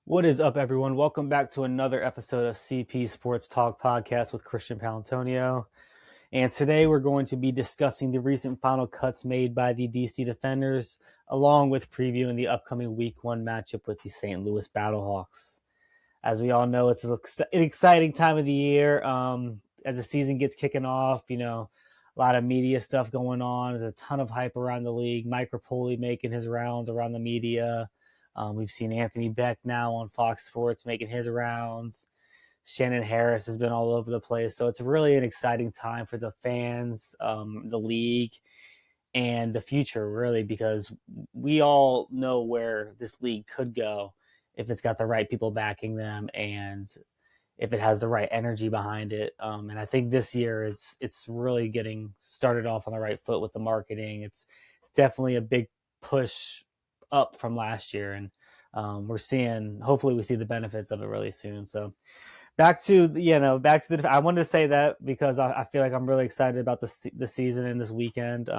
What is up, everyone? Welcome back to another episode of CP Sports Talk Podcast with Christian Paolantonio. And today we're going to be discussing the recent final cuts made by the DC Defenders, along with previewing the upcoming Week 1 matchup with the St. Louis Battlehawks. As we all know, it's an exciting time of the year. As the season gets kicking off, a lot of media stuff going on. There's a ton of hype around the league. Mike Rapoli making his rounds around the media. We've seen Anthony Beck now on Fox Sports making his rounds. Shannon Harris has been all over the place. So it's really an exciting time for the fans, the league, and the future, really, because we all know where this league could go if it's got the right people backing them and if it has the right energy behind it. And I think this year it's really getting started off on the right foot with the marketing. It's definitely a big push up from last year, and hopefully we see the benefits of it really soon. So back to the. I wanted to say that because I feel like I'm really excited about the season and this weekend.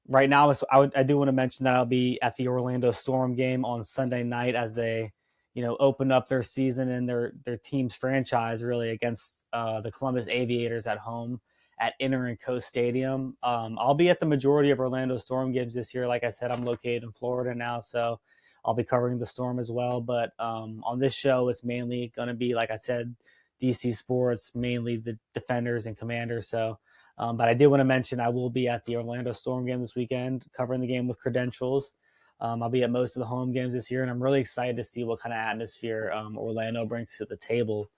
Right now, I do want to mention that I'll be at the Orlando Storm game on Sunday night as they, open up their season and their team's franchise really against the Columbus Aviators at home at Inter & Coast Stadium. I'll be at the majority of Orlando Storm games this year. Like I said, I'm located in Florida now, so I'll be covering the Storm as well. But on this show, it's mainly going to be, like I said, DC Sports, mainly the Defenders and Commanders. So, but I did want to mention I will be at the Orlando Storm game this weekend, covering the game with credentials. I'll be at most of the home games this year, and I'm really excited to see what kind of atmosphere Orlando brings to the table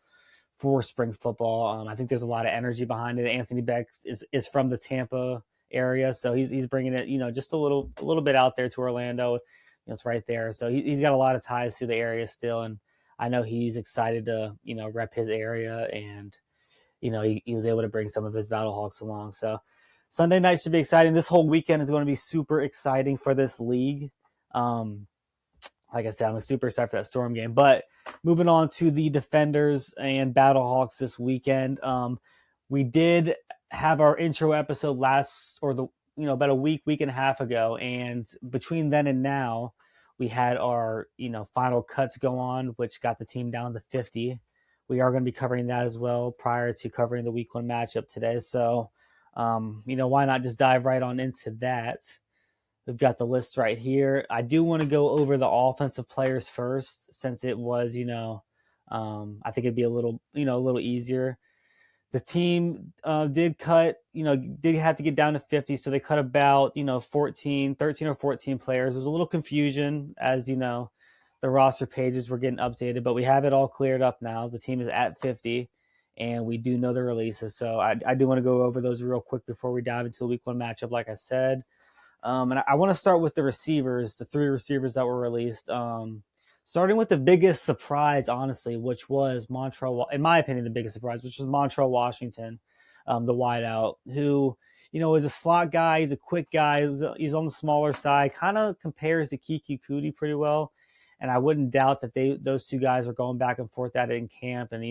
for spring football. I think there's a lot of energy behind it. Anthony Beck is from the Tampa area, so he's bringing it, just a little bit out there to Orlando. It's right there, so he's got a lot of ties to the area still, and I know he's excited to rep his area, and he was able to bring some of his Battlehawks along. So Sunday night should be exciting. This whole weekend is going to be super exciting for this league. Like I said, I'm super excited for that Storm game. But moving on to the Defenders and Battlehawks this weekend, we did have our intro episode about a week and a half ago, and between then and now, we had our final cuts go on, which got the team down to 50. We are going to be covering that as well prior to covering the Week 1 matchup today. So, why not just dive right on into that? We've got the list right here. I do want to go over the offensive players first, since it was, I think it'd be a little easier. The team did have to get down to 50, so they cut about 13 or 14 players. There was a little confusion as the roster pages were getting updated, but we have it all cleared up now. The team is at 50, and we do know the releases. So I do want to go over those real quick before we dive into the Week 1 matchup, like I said. And I want to start with the receivers, the three receivers that were released. Starting with the biggest surprise, honestly, which was Montreal, in my opinion, the biggest surprise, which was Montreal Washington, the wideout, who, is a slot guy. He's a quick guy. He's on the smaller side, kind of compares to Kiki Cootie pretty well. And I wouldn't doubt that those two guys were going back and forth at it in camp and,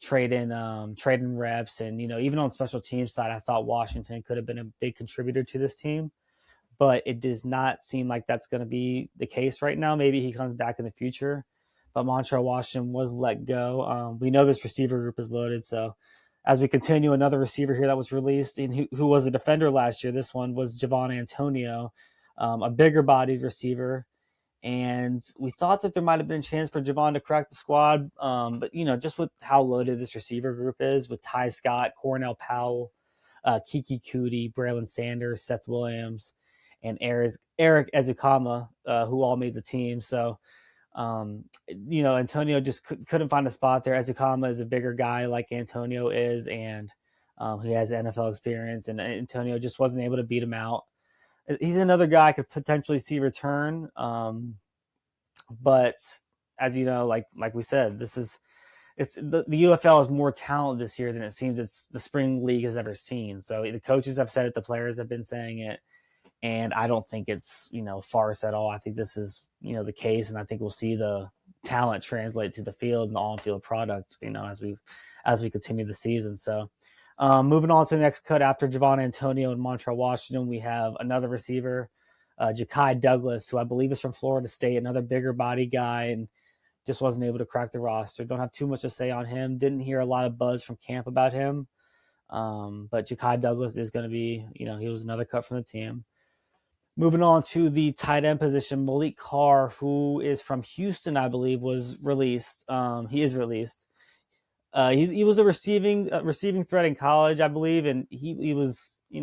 trading reps. And, even on the special team side, I thought Washington could have been a big contributor to this team. But it does not seem like that's going to be the case right now. Maybe he comes back in the future. But Montreal Washington was let go. We know this receiver group is loaded. So as we continue, another receiver here that was released and who was a defender last year, this one was Paolantonio, a bigger-bodied receiver. And we thought that there might have been a chance for Javon to crack the squad. But, just with how loaded this receiver group is with Ty Scott, Cornell Powell, Kiki Cootie, Braylon Sanders, Seth Williams, and Eric Ezekama, who all made the team. So, Antonio just couldn't find a spot there. Ezekama is a bigger guy like Antonio is, and he has NFL experience, and Antonio just wasn't able to beat him out. He's another guy I could potentially see return. But as you know, like we said, the UFL is more talent this year than it seems the spring league has ever seen. So the coaches have said it, the players have been saying it. And I don't think it's, farce at all. I think this is, the case. And I think we'll see the talent translate to the field and the on-field product, as we continue the season. So moving on to the next cut after Paolantonio and Montreal Washington, we have another receiver, Ja'Kai Douglas, who I believe is from Florida State, another bigger body guy, and just wasn't able to crack the roster. Don't have too much to say on him. Didn't hear a lot of buzz from camp about him. But Ja'Kai Douglas is going to be, he was another cut from the team. Moving on to the tight end position, Malik Carr, who is from Houston, I believe, was released. He is released. He was a receiving threat in college, I believe, and he was, he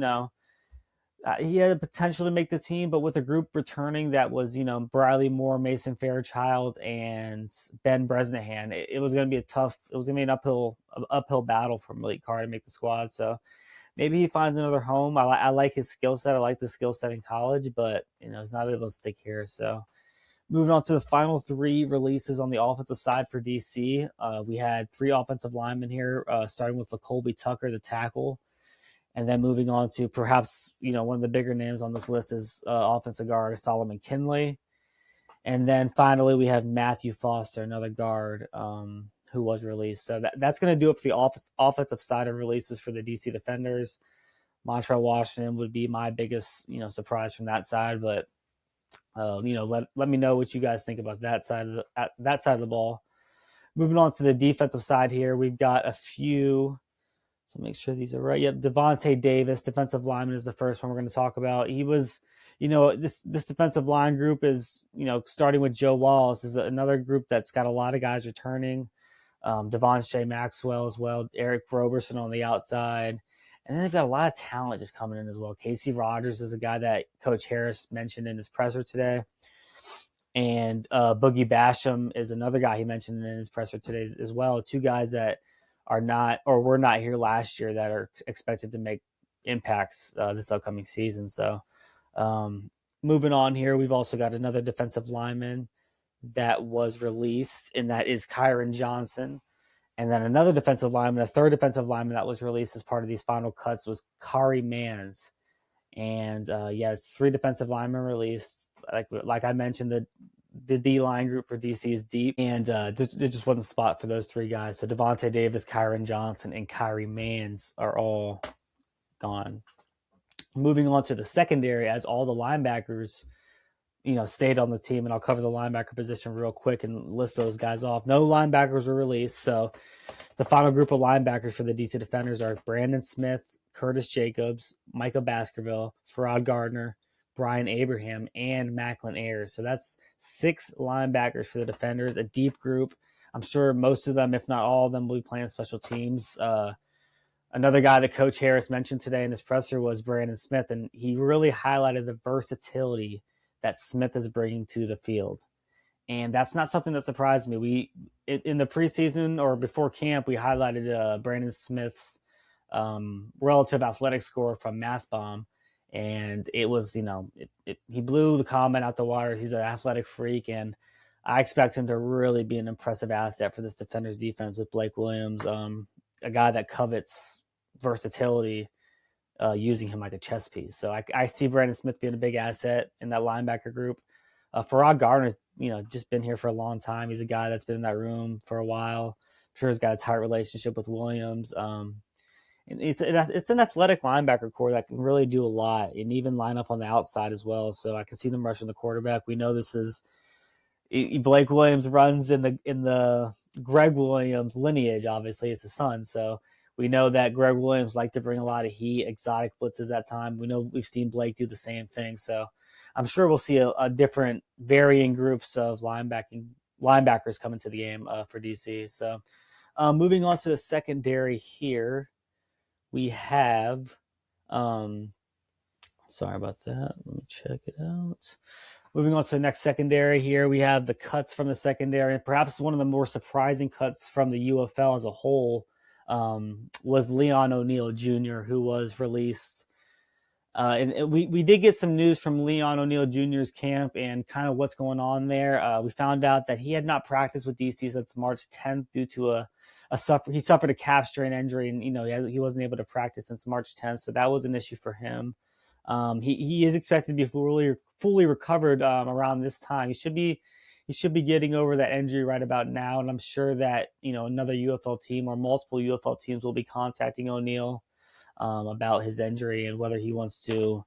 had the potential to make the team, but with a group returning that was, Briley Moore, Mason Fairchild, and Ben Bresnahan, it was going to be it was going to be an uphill battle for Malik Carr to make the squad. So maybe he finds another home. I like his skill set. I like the skill set in college, but, he's not able to stick here. So moving on to the final three releases on the offensive side for DC. We had 3 offensive linemen here, starting with LaColby Tucker, the tackle. And then moving on to perhaps, one of the bigger names on this list is offensive guard Solomon Kinley. And then finally, we have Matthew Foster, another guard who was released. So that's going to do it for the offensive side of releases for the DC Defenders. Montrell Washington would be my biggest, surprise from that side. But, let me know what you guys think about that side of the ball. Moving on to the defensive side here, we've got a few. So make sure these are right. Yep, Devontae Davis, defensive lineman, is the first one we're going to talk about. He was, this defensive line group is, starting with Joe Wallace, is another group that's got a lot of guys returning. Devon Shea Maxwell as well, Eric Roberson on the outside. And then they've got a lot of talent just coming in as well. Casey Rogers is a guy that Coach Harris mentioned in his presser today. And Boogie Basham is another guy he mentioned in his presser today as well. 2 guys that are not, or were not here last year, that are expected to make impacts this upcoming season. So moving on here, we've also got another defensive lineman that was released, and that is Kyron Johnson. And then another defensive lineman, a third defensive lineman that was released as part of these final cuts was Kari Mans. And it's 3 defensive linemen released. Like I mentioned, the D-line group for DC is deep, and there just wasn't a spot for those 3 guys. So Devontae Davis, Kyron Johnson, and Kyrie Mans are all gone. Moving on to the secondary, as all the linebackers, stayed on the team, and I'll cover the linebacker position real quick and list those guys off. No linebackers were released, so the final group of linebackers for the DC Defenders are Brandon Smith, Curtis Jacobs, Micah Baskerville, Farrod Gardner, Brian Abraham, and Macklin Ayers. So that's 6 linebackers for the Defenders, a deep group. I'm sure most of them, if not all of them, will be playing special teams. Another guy that Coach Harris mentioned today in his presser was Brandon Smith, and he really highlighted the versatility that Smith is bringing to the field. And that's not something that surprised me. We, in the preseason or before camp, we highlighted Brandon Smith's relative athletic score from MathBomb. And it was, he blew the comment out the water. He's an athletic freak, and I expect him to really be an impressive asset for this Defenders defense with Blake Williams, a guy that covets versatility, using him like a chess piece. So I see Brandon Smith being a big asset in that linebacker group. Farrod Gardner's, just been here for a long time. He's a guy that's been in that room for a while. I'm sure he's got a tight relationship with Williams. It's an athletic linebacker core that can really do a lot and even line up on the outside as well. So I can see them rushing the quarterback. We know this is Blake Williams runs in the Greg Williams lineage. Obviously, it's his son. So we know that Greg Williams liked to bring a lot of heat, exotic blitzes at time. We know we've seen Blake do the same thing. So I'm sure we'll see a different varying groups of linebackers come into the game for DC. So moving on to the secondary here. We have, sorry about that. Let me check it out. Moving on to the next secondary here, we have the cuts from the secondary. And perhaps one of the more surprising cuts from the UFL as a whole was Leon O'Neal Jr., who was released. And we did get some news from Leon O'Neal Jr.'s camp and kind of what's going on there. We found out that he had not practiced with DC since March 10th due to he suffered a calf strain injury, and he wasn't able to practice since March 10th, so that was an issue for him. He is expected to be fully recovered around this time. He should be getting over that injury right about now, and I'm sure that another UFL team or multiple UFL teams will be contacting O'Neal about his injury and whether he wants to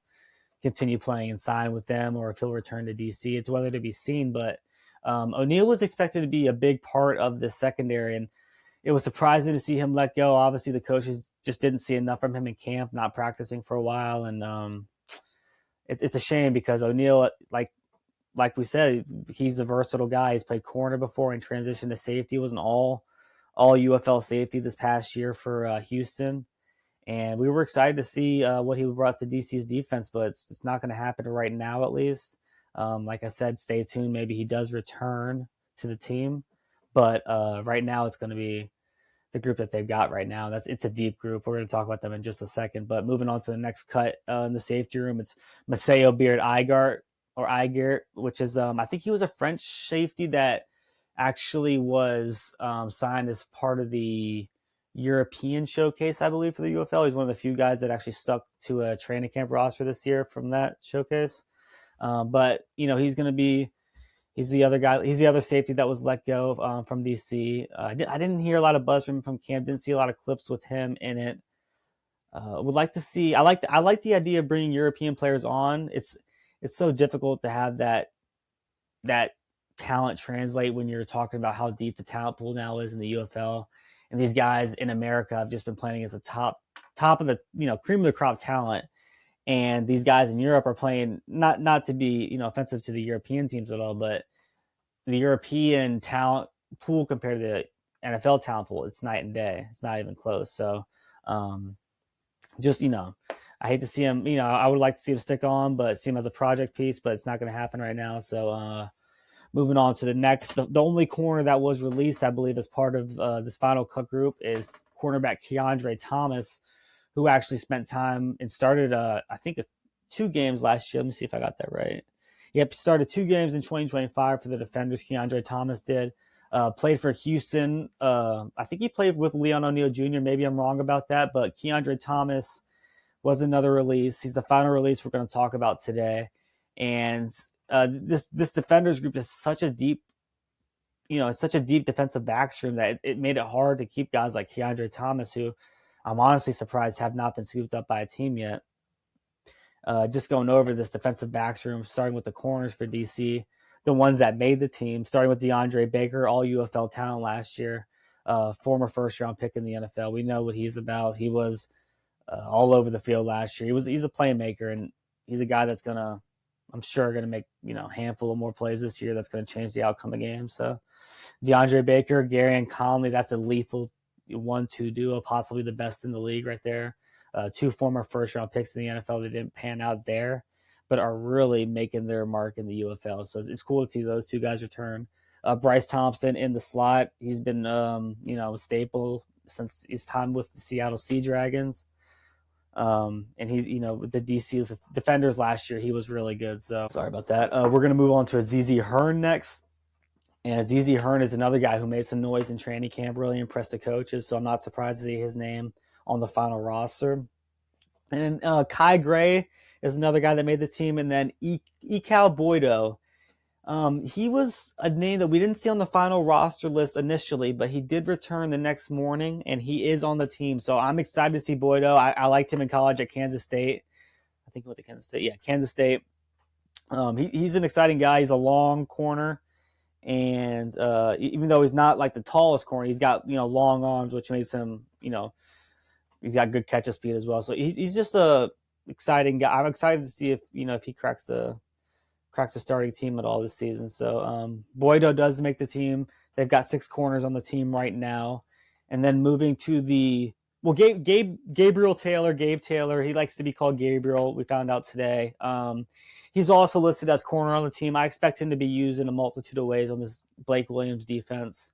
continue playing and sign with them, or if he'll return to DC. It's whether to be seen. But O'Neal was expected to be a big part of the secondary, and it was surprising to see him let go. Obviously, the coaches just didn't see enough from him in camp, not practicing for a while, and it's a shame because O'Neal, like we said, he's a versatile guy. He's played corner before and transitioned to safety. He was an all UFL safety this past year for Houston. And we were excited to see what he brought to DC's defense, but it's not going to happen right now, at least. Like I said, stay tuned. Maybe he does return to the team. But right now it's going to be the group that they've got right now. It's a deep group. We're going to talk about them in just a second. But moving on to the next cut in the safety room, it's Maceo Beard-Igart, which is, I think he was a French safety that actually was signed as part of the European showcase, I believe, for the UFL. He's one of the few guys that actually stuck to a training camp roster this year from that showcase. But he's the other guy. He's the other safety that was let go from DC. I didn't hear a lot of buzz from camp. Didn't see a lot of clips with him in it. Would like to see. I like the idea of bringing European players on. It's so difficult to have that talent translate when you're talking about how deep the talent pool now is in the UFL. And these guys in America have just been playing as a top of the cream of the crop talent, and these guys in Europe are playing not to be offensive to the European teams at all, but the European talent pool compared to the NFL talent pool, it's night and day. It's not even close. So, I hate to see him. I would like to see him stick on, but see him as a project piece. But it's not going to happen right now. So. Moving on to the next, the only corner that was released, I believe, as part of this final cut group is cornerback Keandre Thomas, who actually spent time and started, I think, 2 games last year. Let me see if I got that right. Yep, started 2 games in 2025 for the Defenders. Keandre Thomas did. Played for Houston. I think he played with Leon O'Neal Jr. Maybe I'm wrong about that, but Keandre Thomas was another release. He's the final release we're going to talk about today. And this Defenders group is such a deep, such a deep defensive backs room that it made it hard to keep guys like Keandre Thomas, who I'm honestly surprised have not been scooped up by a team yet. Just going over this defensive backs room, starting with the corners for DC, the ones that made the team, starting with DeAndre Baker, all UFL talent last year, former first-round pick in the NFL. We know what he's about. He was all over the field last year. He's a playmaker, and he's a guy that's I'm sure going to make, a handful of more plays this year. That's going to change the outcome of games. So DeAndre Baker, Gary Conley, that's a lethal 1-2 duo, possibly the best in the league right there. 2 former first-round picks in the NFL that didn't pan out there, but are really making their mark in the UFL. So it's cool to see those 2 guys return. Bryce Thompson in the slot. He's been, a staple since his time with the Seattle Sea Dragons. And he's, with the DC Defenders last year, he was really good. So sorry about that. We're going to move on to Azizi Hearn next. And Azizi Hearn is another guy who made some noise in training camp, really impressed the coaches. So I'm not surprised to see his name on the final roster. And then Kai Gray is another guy that made the team. And then Ekal Boydo. He was a name that we didn't see on the final roster list initially, but he did return the next morning, and he is on the team. So I'm excited to see Boydo. I liked him in college at Kansas State. I think he went to Kansas State. Yeah, Kansas State. He's an exciting guy. He's a long corner, and even though he's not like the tallest corner, he's got long arms, which makes him he's got good catch speed as well. So he's just a exciting guy. I'm excited to see if he cracks the starting team at all this season. So Boydo does make the team. They've got 6 corners on the team right now. And then moving to Gabriel Taylor, Gabe Taylor, he likes to be called Gabriel. We found out today. He's also listed as corner on the team. I expect him to be used in a multitude of ways on this Blake Williams defense.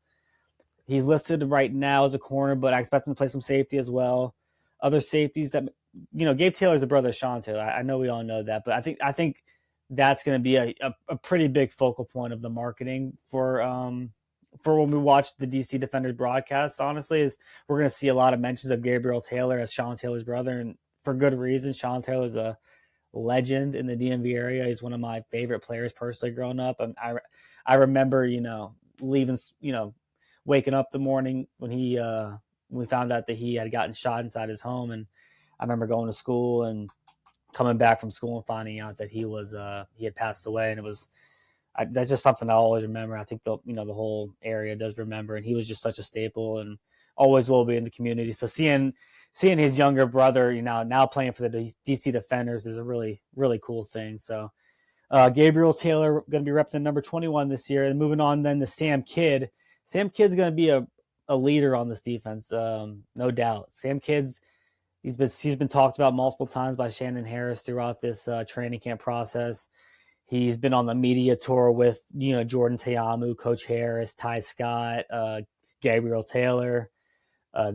He's listed right now as a corner, but I expect him to play some safety as well. Other safeties that, Gabe Taylor's a brother of Sean Taylor. I know we all know that, but I think that's going to be a pretty big focal point of the marketing for when we watch the DC Defenders broadcast, honestly, is we're going to see a lot of mentions of Gabriel Taylor as Sean Taylor's brother, and for good reason. Sean Taylor's a legend in the DMV area. He's one of my favorite players personally growing up. And I remember, leaving, waking up the morning when we found out that he had gotten shot inside his home. And I remember going to school and coming back from school and finding out that he had passed away, and that's just something I always remember. I think the whole area does remember, and he was just such a staple and always will be in the community. So seeing his younger brother, now playing for the DC Defenders is a really, really cool thing. So Gabriel Taylor going to be representing number 21 this year. And moving on then to Sam Kidd. Sam Kidd's going to be a leader on this defense, no doubt. Sam Kidd's he's been talked about multiple times by Shannon Harris throughout this training camp process. He's been on the media tour with Jordan Teamu, Coach Harris, Ty Scott, Gabriel Taylor.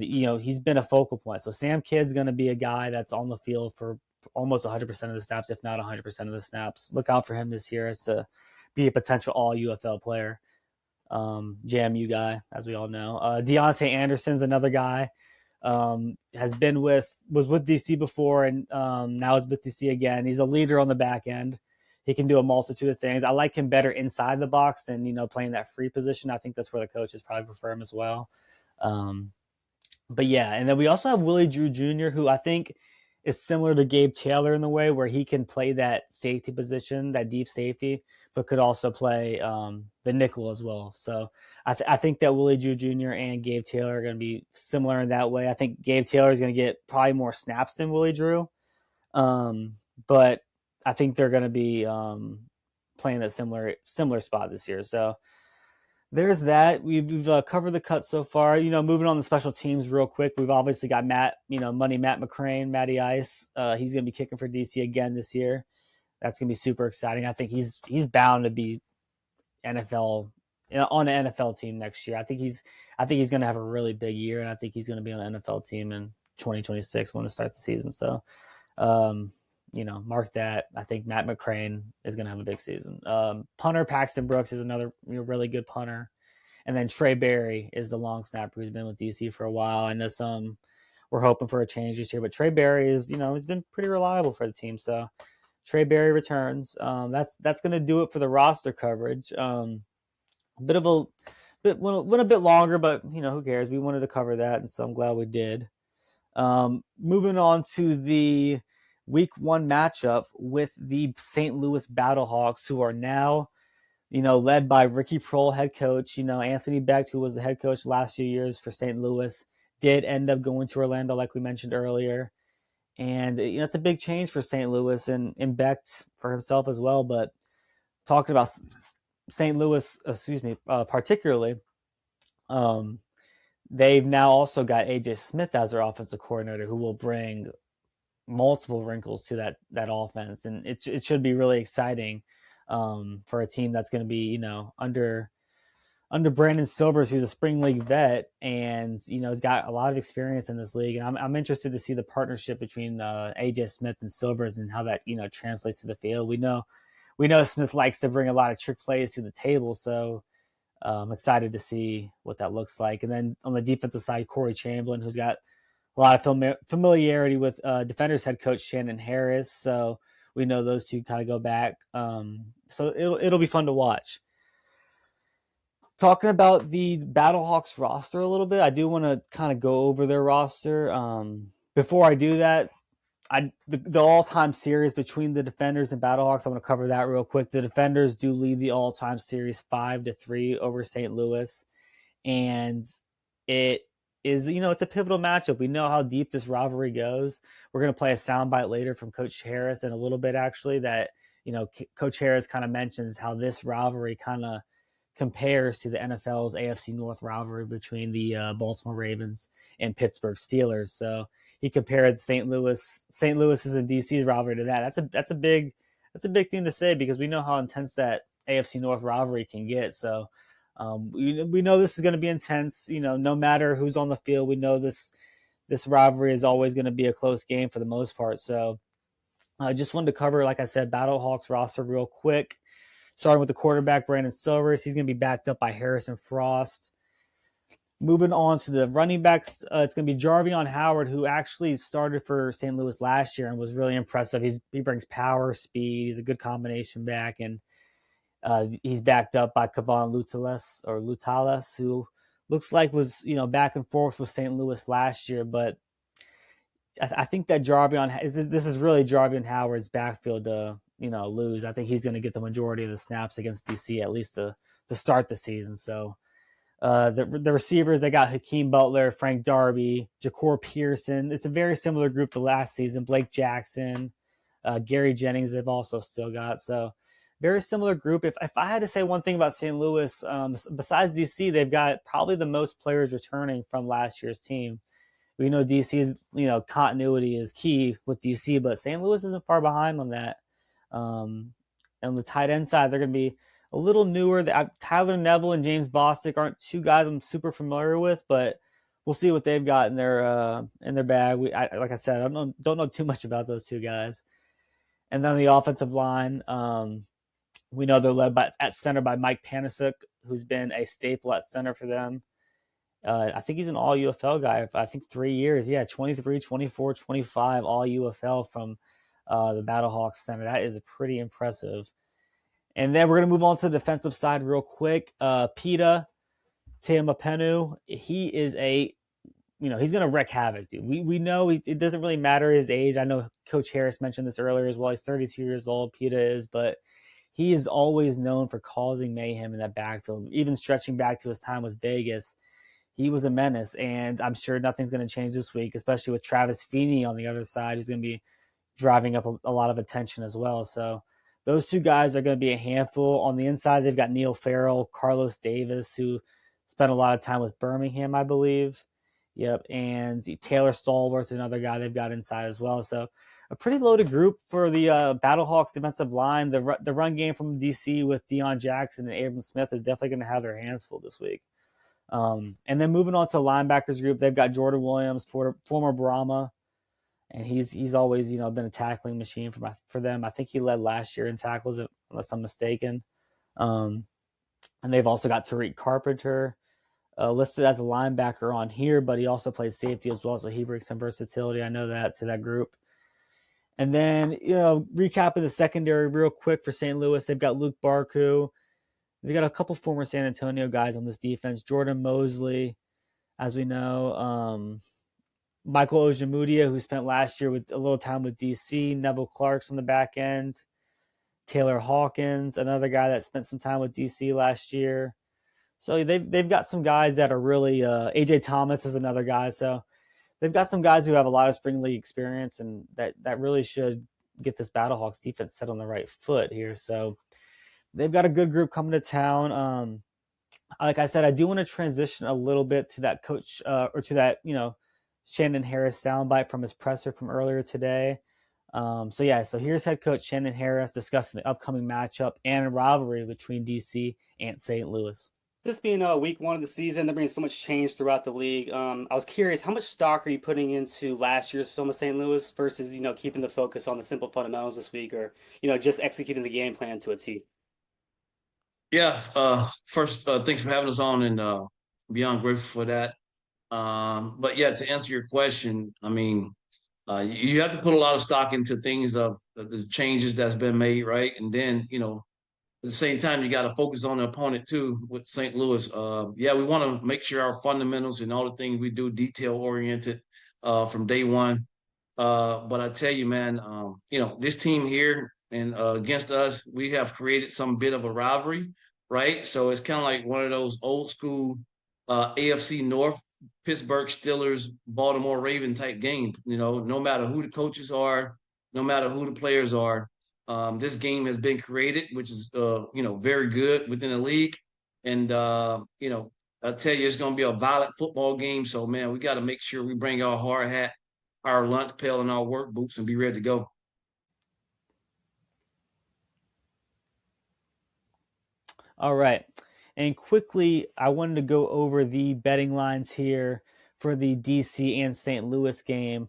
He's been a focal point. So Sam Kidd's going to be a guy that's on the field for almost 100% of the snaps, if not 100% of the snaps. Look out for him this year as to be a potential all-UFL player. JMU guy, as we all know. Deontay Anderson's another guy. Was with DC before and now is with DC again. He's a leader on the back end. He can do a multitude of things. I like him better inside the box than, playing that free position. I think that's where the coaches probably prefer him as well. But yeah, and then we also have Willie Drew Jr., who I think is similar to Gabe Taylor in the way where he can play that safety position, that deep safety, but could also play the nickel as well. So I think that Willie Drew Jr. and Gabe Taylor are going to be similar in that way. I think Gabe Taylor is going to get probably more snaps than Willie Drew, but I think they're going to be playing that similar spot this year. So there's that. We've covered the cut so far. Moving on to special teams real quick. We've obviously got Matt McCrane, Matty Ice. He's going to be kicking for DC again this year. That's going to be super exciting. I think he's bound to be NFL on an NFL team next year. I think he's going to have a really big year, and I think he's going to be on an NFL team in 2026 when it starts the season. So, mark that. I think Matt McCrane is going to have a big season. Punter Paxton Brooks is another really good punter. And then Trey Berry is the long snapper who's been with DC for a while. I know we're hoping for a change this year, but Trey Berry is, he's been pretty reliable for the team. So Trey Berry returns. That's going to do it for the roster coverage. Went a bit longer, but who cares? We wanted to cover that, and so I'm glad we did. Moving on to the Week 1 matchup with the St. Louis Battlehawks, who are now, led by Ricky Prohl, head coach. Anthony Becht, who was the head coach the last few years for St. Louis, did end up going to Orlando, like we mentioned earlier. And it's a big change for St. Louis and Becht for himself as well. But talking about St. Louis, particularly, they've now also got AJ Smith as their offensive coordinator, who will bring multiple wrinkles to that offense, and it should be really exciting for a team that's going to be under Brandon Silvers, who's a spring league vet and has got a lot of experience in this league. And I'm interested to see the partnership between AJ Smith and Silvers and how that translates to the field. We know Smith likes to bring a lot of trick plays to the table, so I'm excited to see what that looks like. And then on the defensive side, Corey Chamberlain, who's got a lot of familiarity with Defenders head coach Shannon Harris, so we know those two kind of go back. So it'll be fun to watch. Talking about the Battlehawks roster a little bit, I do want to kind of go over their roster. Before I do that, the all-time series between the Defenders and Battlehawks, I want to cover that real quick. The Defenders do lead the all-time series 5-3 over St. Louis, and it is, it's a pivotal matchup. We know how deep this rivalry goes. We're going to play a soundbite later from Coach Harris in a little bit, actually, that, Coach Harris kind of mentions how this rivalry kind of compares to the NFL's AFC North rivalry between the Baltimore Ravens and Pittsburgh Steelers. So he compared St. Louis's and DC's rivalry to that. That's a big thing to say, because we know how intense that AFC North rivalry can get. So we know this is going to be intense. No matter who's on the field, we know this rivalry is always going to be a close game for the most part. So I just wanted to cover, like I said, Battlehawks roster real quick. Starting with the quarterback, Brandon Silvers. He's going to be backed up by Harrison Frost. Moving on to the running backs, it's going to be Jarvion Howard, who actually started for St. Louis last year and was really impressive. He brings power, speed. He's a good combination back, and he's backed up by Kevon Lutales, who looks like was back and forth with St. Louis last year, but I think that this is really Jarvion Howard's backfield to lose. I think he's going to get the majority of the snaps against DC at least to start the season. So the receivers, they got Hakeem Butler, Frank Darby, Ja'Cour Pearson. It's a very similar group to last season. Blake Jackson, Gary Jennings, they've also still got. So very similar group. If I had to say one thing about St. Louis, besides DC, they've got probably the most players returning from last year's team. We know DC's, continuity is key with DC, but St. Louis isn't far behind on that. On the tight end side, they're going to be a little newer. Tyler Neville and James Bostic aren't two guys I'm super familiar with, but we'll see what they've got in their bag. Like I said, I don't know too much about those two guys. And then the offensive line, we know they're led at center by Mike Panasiuk, who's been a staple at center for them. I think he's an all UFL guy. I think 3 years. Yeah, 23, 24, 25 all UFL from the Battlehawks center. That is pretty impressive. And then we're going to move on to the defensive side real quick. Pita Teamapenu, he is he's going to wreak havoc, dude. We know it doesn't really matter his age. I know Coach Harris mentioned this earlier as well. He's 32 years old, Pita is, but he is always known for causing mayhem in that backfield, even stretching back to his time with Vegas. He was a menace, and I'm sure nothing's going to change this week, especially with Travis Feeney on the other side, who's going to be driving up a lot of attention as well. So those two guys are going to be a handful. On the inside, they've got Neil Farrell, Carlos Davis, who spent a lot of time with Birmingham, I believe. Yep, and Taylor Stallworth's another guy they've got inside as well. So a pretty loaded group for the Battlehawks defensive line. The run game from DC with Deion Jackson and Abram Smith is definitely going to have their hands full this week. And then moving on to the linebackers group, they've got Jordan Williams, former Brahma, and he's always been a tackling machine for them. I think he led last year in tackles, unless I'm mistaken. And they've also got Tariq Carpenter listed as a linebacker on here, but he also plays safety as well, so he brings some versatility. I know that to that group. And then recapping the secondary real quick for St. Louis, they've got Luke Barku. They got a couple former San Antonio guys on this defense. Jordan Mosley, as we know. Michael Ojemudia, who spent last year with a little time with DC. Neville Clark's on the back end. Taylor Hawkins, another guy that spent some time with DC last year. So they've got some guys that are really AJ Thomas is another guy. So they've got some guys who have a lot of spring league experience, and that really should get this Battlehawks defense set on the right foot here. So they've got a good group coming to town. Like I said, I do want to transition a little bit to that coach or to that, Shannon Harris soundbite from his presser from earlier today. So here's head coach Shannon Harris discussing the upcoming matchup and rivalry between DC and St. Louis. This being week one of the season, there being so much change throughout the league. I was curious, how much stock are you putting into last year's film of St. Louis versus, keeping the focus on the simple fundamentals this week, or, just executing the game plan to a T? Yeah. First, thanks for having us on, and beyond grateful for that. But yeah, to answer your question, I mean, you have to put a lot of stock into things of the changes that's been made, right? And then, at the same time, you got to focus on the opponent too with St. Louis. We want to make sure our fundamentals and all the things we do detail oriented from day one. But I tell you, man, this team here and against us, we have created some bit of a rivalry, right? So it's kind of like one of those old school AFC North, Pittsburgh Steelers, Baltimore Raven type game. No matter who the coaches are, no matter who the players are, this game has been created, which is very good within the league. And I tell you, it's going to be a violent football game. So man, we got to make sure we bring our hard hat, our lunch pail, and our work boots, and be ready to go. All right. And quickly, I wanted to go over the betting lines here for the DC and St. Louis game.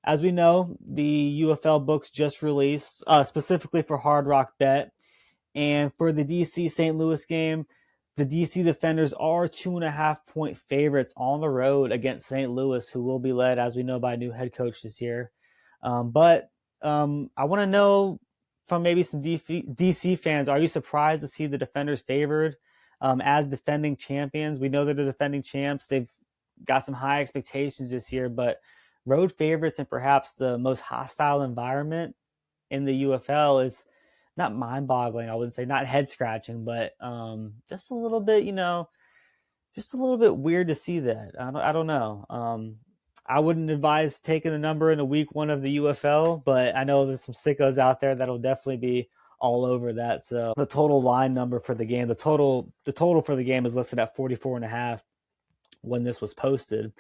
As we know, the UFL books just released, specifically for Hard Rock Bet. And for the DC St. Louis game, the DC Defenders are 2.5-point favorites on the road against St. Louis, who will be led, as we know, by a new head coach this year. But I want to know from maybe some DC fans, are you surprised to see the Defenders favored as defending champions? We know they're the defending champs. They've got some high expectations this year, but road favorites and perhaps the most hostile environment in the UFL is not mind-boggling. I wouldn't say not head-scratching, but just a little bit, just a little bit weird to see that. I don't know. I wouldn't advise taking the number in a week 1 of the UFL, but I know there's some sickos out there that'll definitely be all over that. So the total line number for the game, the total for the game is listed at 44.5 when this was posted,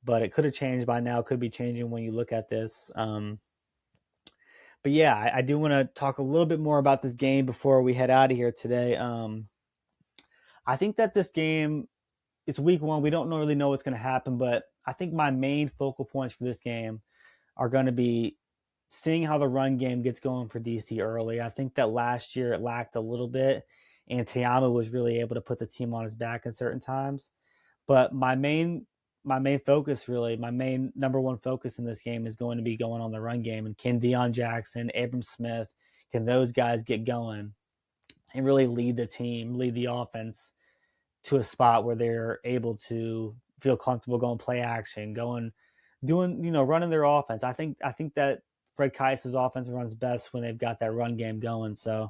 but it could have changed by now. Could be changing when you look at this. But yeah, I do want to talk a little bit more about this game before we head out of here today. I think that this game, it's week 1. We don't really know what's going to happen, but I think my main focal points for this game are going to be seeing how the run game gets going for DC early. I think that last year it lacked a little bit, and Te'amu was really able to put the team on his back in certain times. But my main focus, really, my main number 1 focus in this game is going to be going on the run game. And can Deion Jackson, Abram Smith, can those guys get going and really lead the team, lead the offense to a spot where they're able to feel comfortable going play action, running their offense. I think that Fred Keiser's offense runs best when they've got that run game going. So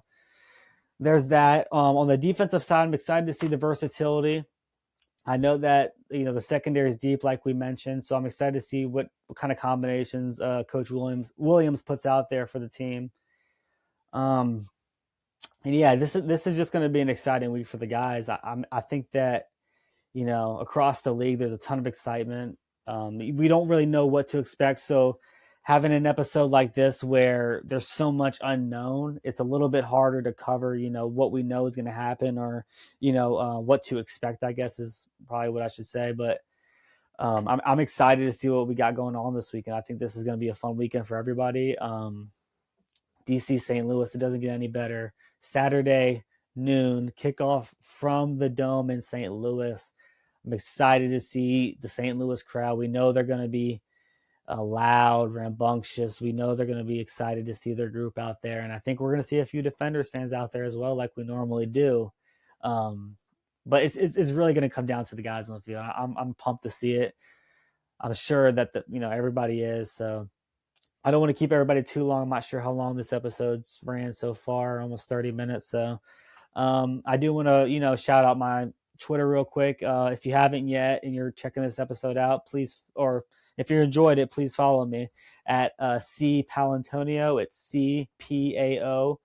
there's that. On the defensive side, I'm excited to see the versatility. I know that, the secondary is deep, like we mentioned, so I'm excited to see what kind of combinations Coach Williams puts out there for the team. And yeah, this is just going to be an exciting week for the guys. I think that, across the league, there's a ton of excitement. We don't really know what to expect, so having an episode like this where there's so much unknown, it's a little bit harder to cover, what we know is going to happen, or, what to expect, I guess is probably what I should say. But I'm excited to see what we got going on this weekend. I think this is going to be a fun weekend for everybody. DC St. Louis, it doesn't get any better. Saturday, noon, kickoff from the Dome in St. Louis. I'm excited to see the St. Louis crowd. We know they're going to be loud, rambunctious. We know they're going to be excited to see their group out there. And I think we're going to see a few Defenders fans out there as well, like we normally do. But it's really going to come down to the guys on the field. I'm pumped to see it. I'm sure that everybody is. So I don't want to keep everybody too long. I'm not sure how long this episode's ran so far, almost 30 minutes. So I do want to, shout out my Twitter real quick. If you haven't yet and you're checking this episode out, please, or if you enjoyed it, please follow me at C Paolantonio. It's CPAOLANTONIO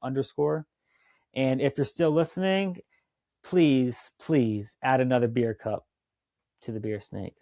_. And if you're still listening, please add another beer cup to the beer snake.